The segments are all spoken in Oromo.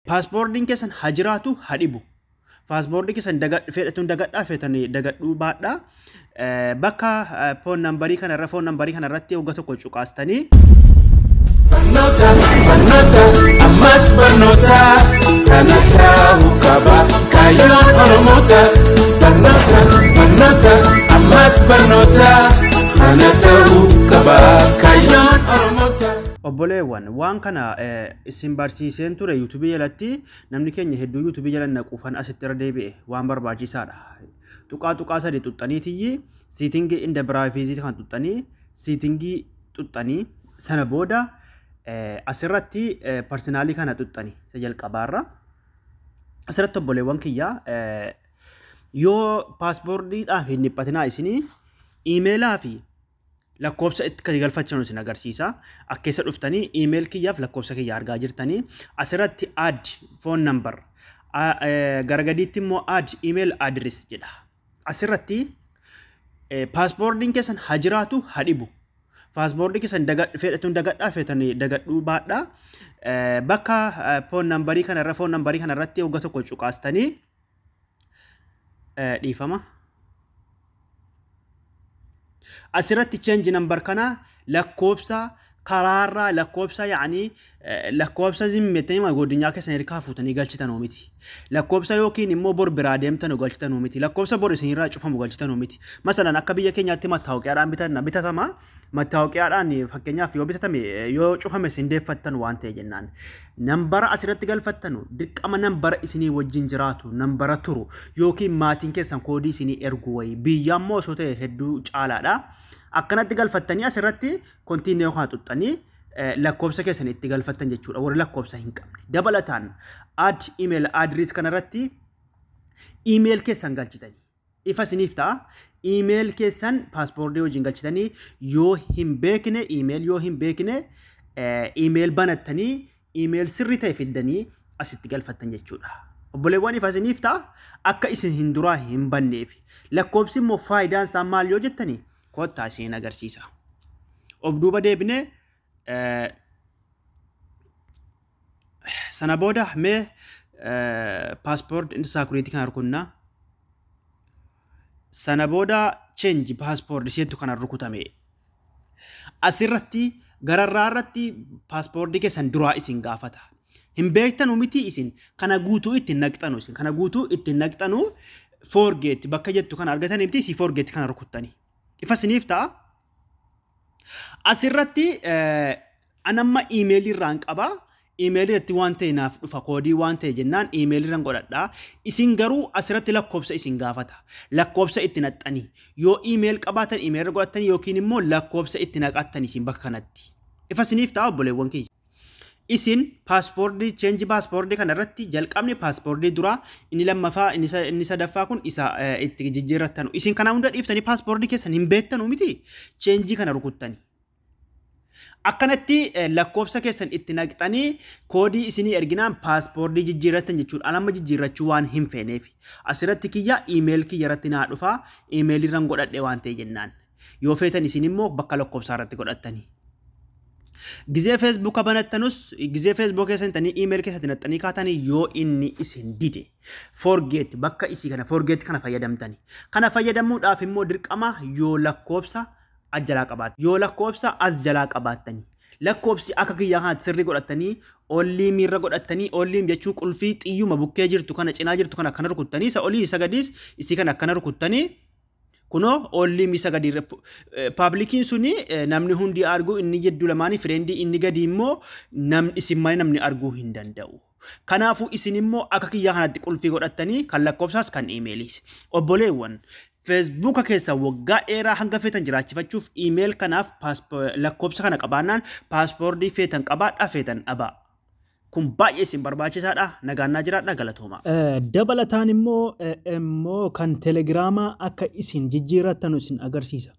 paaspoortiin keessan hajiraatu hadhibu. Paaspoortii keessan fedhatuun dagadhaa feetanii dagadhuu baadhaa. Bakka foon nambarii kanarratti waggaa tokko cuqaastanii. Barnoota ammas barnoota kanata hukaba kayoon oromoota. Barnoota ammas barnoota kanata hukaba kayoon oromoota. Obboleewwan waan kana isin barsiiseen ture YouTube jalatti namni keenya hedduu YouTube jala naquufan asitti irra deebi'e waan barbaachisaadha. Tuqaa sadii xuxxaniitiyyi siitingii inda privacy kan xuxxanii siitingii xuxxanii sana booda asirratti personalii kana xuxxanii isa jalqabaarra asirratti obboleewwan kiyya yoo paaspoortiidhaaf hin dhiphatinaa isinii iimeelaa fi lakkoofsa itti kan galfachan isin agarsiisa. Akkeessa dhuftanii iimeil kiyyaaf lakkoofsa kiyya argaa jirtanii asirratti add phone number gargadiitti immoo add email address jedha. Asirratti paaspoortiin keessan hajiraatu hadhibu. Paaspoortii keessan fedhatuun dagadhaa feetanii dagadhuu baadhaa. Bakka phone nambarii kanarratti waggaa tokko cuqaastanii dhiifama. Asirratti change number kana lakkoofsa karaarraa lakkoofsa yaani lakkoofsa zimmetanii godinyaa keessan hirkaa fuutanii galchitan miti. Lakkoofsa yookiin immoo bor biraa deemtan galchitan miti. Lakkoofsa bor isinirraa cufamu galchitan miti. Masalan akka biyya keenyaatti mattaawuqiyaadhaan bitatama. Mattaawuqiyaadhaan fakkeenyaaf yoo bitatame yoo cufame isin deeffattan waan ta'e jennaan. Nambara asirratti galfattanu dirqama nambara isinii wajjin jiraatu nambara turu yookiin maatiin keessan koodii isinii ergu wayi biyya immoo osoo ta'e hedduu caalaadha. Akkanatti galfattanii asirratti kontiinee kan xuxxanii lakkoofsa keessan itti galfattan jechuudha. Warri lakkoofsa hin qabne. Dabalataan add email address kanarratti email keessan galchitanii. Ifa isiniif ta'a. Email keessan paaspoortii wajjin galchitanii yoo hin beekne email banattanii email sirrii ta'e fiddanii asitti galfattan jechuudha. Obboleewwan ifa isiniif ta'a. Akka isin hin duraa hin banneef. Lakkoofsi immoo faayidaan isaa maal yoo jettanii kottaa isin agarsiisa. Of duuba deebinee sana booda mee passport insecurity kan arkunna. Sana booda change passport iseetu kan rukutame. Asirratti gararraarratti passportii keessan duraa isin gaafata. Hin beektan miti isin kana guutuu ittiin naqxanu isin kana guutuu ittiin naqxanu forget bakka jettu kan argatan miti si forget kan rukuttani. Ifa isiniif ta'a. Asirratti anamma emailii irraan qaba. Emailii irratti waan ta'e naaf dhufa koodii waan ta'e jennaan emailii irraan godhadha. Isin garuu asirratti lakkoofsa isin gaafata. Lakkoofsa itti naqxanii. Yoo email qabaatan email irra godhatanii yookiin immoo lakkoofsa itti naqatanii isin bakka kanatti. Ifa isiniif ta'a obboleewwan kiyya. Isin paaspoortii change paaspoortii kanarratti jalqabni paaspoortii duraa inni lammaffaa inni sadaffaa kun isa itti jijjiirrattanu. Isin kana hunda dhiiftanii paaspoortii keessan hin beektanu miti change kana rukuttanii. Akkanatti lakkoofsa keessan itti naqxanii koodii isinii erginaan paaspoortii jijjiirrattan jechuudha. Anamma jijjiirrachuu waan hin feeneef. Asirratti kiyya email kiyya irratti naa dhufa email irraan godhadhe waan ta'e jennaan. Yoo feetan isin immoo bakka lakkoofsaa irratti godhattanii. Gizee Facebook banattanus gizee Facebook keessatti email keessatti naxxanii kaatanii yoo inni isin dide forget bakka isii kana forget kana fayyadamtani. Kana fayyadamuudhaaf immoo dirqama yoo lakkoofsa as jalaa qabaattani. Lakkoofsi akka kiyyaa kanatti sirrii godhattanii olii miirra godhattanii olii jechuu qulfii xiyyuma bukkee jirtu kana cinaa jirtu kana akkana rukuttanii isa olii isa gadiis isii kana akkana rukuttanii kuno olli misa gadi publikiin suni namni hundi argu inni jeddu lamaanii friendii inni gadi immoo namni isin malee namni arguu hin danda'u. Kanaafuu isin immoo akka kiyyaa kanatti qulfii godhattanii kan lakkoofsaas kan emailiis. Obboleewwan Facebook keessa waggaa dheeraa hanga feetan jiraachifachuuf email kanaaf lakkoofsa kana qabaannaan paaspoortii feetan qabaadhaa feetan dhabaa. Kun baay'ee isin barbaachisaadha. Nagaannaa jiraadha galatooma. Dabalataan immoo kan telegiraamaa akka isin jijjiirrattan isin agarsiisa.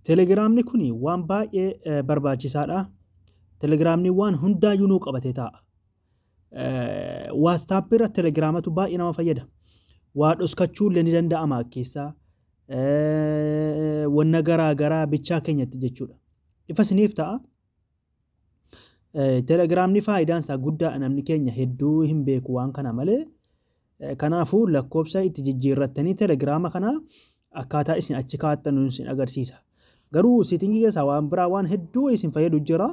Telegiraamni kun waan baay'ee barbaachisaadha. Telegiraamni waan hundaayyuu nuu qabatee taa'a. WhatsApp irra telegiraamatu baay'ee nama fayyada. Waa dhoskachuu illee ni danda'ama keessaa. Wanna garaa garaa bichaa keenyatti jechuudha. Ifa isiniif ta'a. Telegiraamni faayidaan isaa guddaa namni keenya hedduu hin beeku waan kana malee kanaafuu lakkoofsa itti jijjiirrattanii telegiraama kana akkaataa isin achi kaa'attan isin agarsiisa. Garuu siitingii keessaa waan biraa waan hedduu isin fayyadu jira.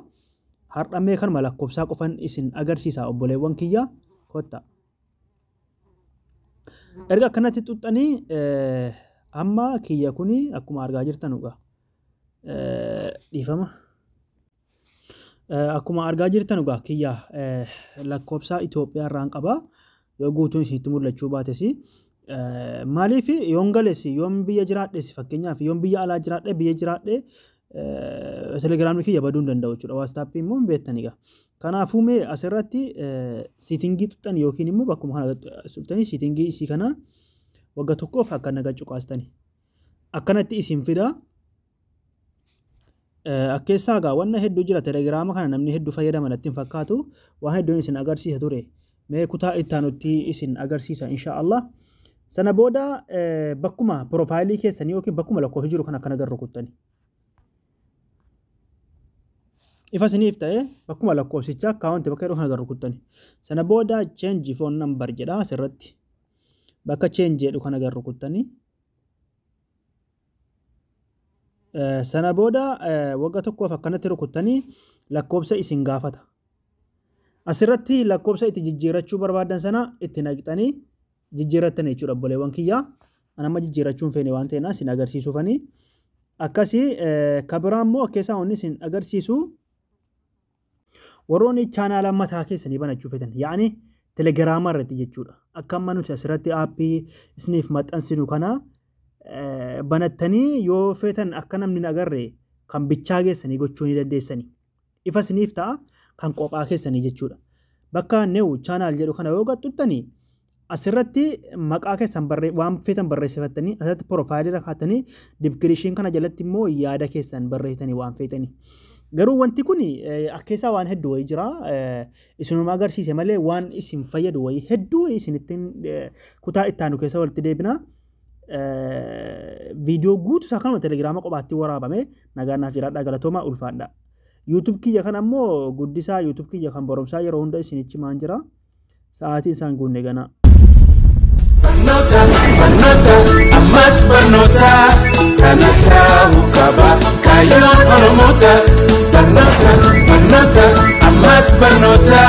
Hardhamee kanuma lakkoofsaa qofan isin agarsiisa obboleewwan kiyya kotta. Erga akkanatti xuxxanii amma kiyya kuni akkuma argaa jirtanuudha. Dhiifama. Akkuma argaa jirtanuudha kiyya lakkoofsa Itoophiyaa irraan qaba. Yoo guutuun isinitti mul'achuu baates maaliif yoon gales yoon biyya jiraadhes fakkeenyaaf yoon biyya alaa jiraadhe biyya jiraadhe telegiraamni kiyya baduu hin danda'u jechuudha. Waastaappii immoo hin beektaniga. Kanaafuu mee asirratti siitingii xuxxan yookiin immoo bakkuma kana xuxxanii siitingii isii kana waggaa tokkoof akka nagachu qaastani. Akkanatti isin fida. Akkeessaa gaa wanna hedduu jira telegiraama kana namni hedduu fayyadaman natti hin fakkaatu waan hedduun isin agarsiisa ture. Mee kutaa ittaanutti isin agarsiisa inshaallah. Sana booda bakkuma profaayilii keessanii yookiin bakkuma lakkoofsi jiru kan akkana garuu kuttani. Ifa isiniif ta'e bakkuma lakkoofsicha akkaawunti bakka yeroo kana garuu kuttani. Sana booda change phone number jedha asirratti. Bakka change jedhu kana garuu kuttani. Sana booda waggaa tokkoof akkanatti rukuttanii lakkoofsa isin gaafata. Asirratti lakkoofsa itti jijjiirrachuu barbaadan sana itti naqxanii jijjiirrattan jechuudha obboleewwan kiyyaa. Anamma jijjiirrachuun feene waan ta'eef isin agarsiisuufanii. Akkasii kabiraan immoo akkeessaa wanni isin agarsiisu warroonni chaanaala mataa keessanii banachuu feetan yaani telegiraama irratti jechuudha. Akka amma nuti asirratti aappii isiniif maxxansinu kana banattanii yoo feetan akka namni hin agarre kan bichaa keessanii gochuu ni dandeessanii. Ifa isiniif ta'a kan qophaa keessanii jechuudha. Bakka new channel jedhu kana yoo gaxxuttanii asirratti maqaa keessan waan feetan barreessifattanii asirratti profaayilii rakkaatanii description kana jalatti immoo yaada keessan barreessitanii waan feetanii. Garuu wanti kun akkeessaa waan hedduu wayii jira. Isinuma agarsiise malee waan isin fayyadu wayii hedduu isinittiin kutaa ittaanu keessa walitti deebina. Viidiyoo guutuu isaa kanuma telegiraama kophaatti waraabame nagaanaaf jiraadhaa galatooma ulfaadha. YouTube kiyya kan ammoo guddisaa YouTube kiyya kan barumsaa yeroo hunda isinichi maan jira. Sa'aatiin isaan guunne gana. Barnoota ammas barnoota kanata hukaba kayoon oromoota. Barnoota ammas barnoota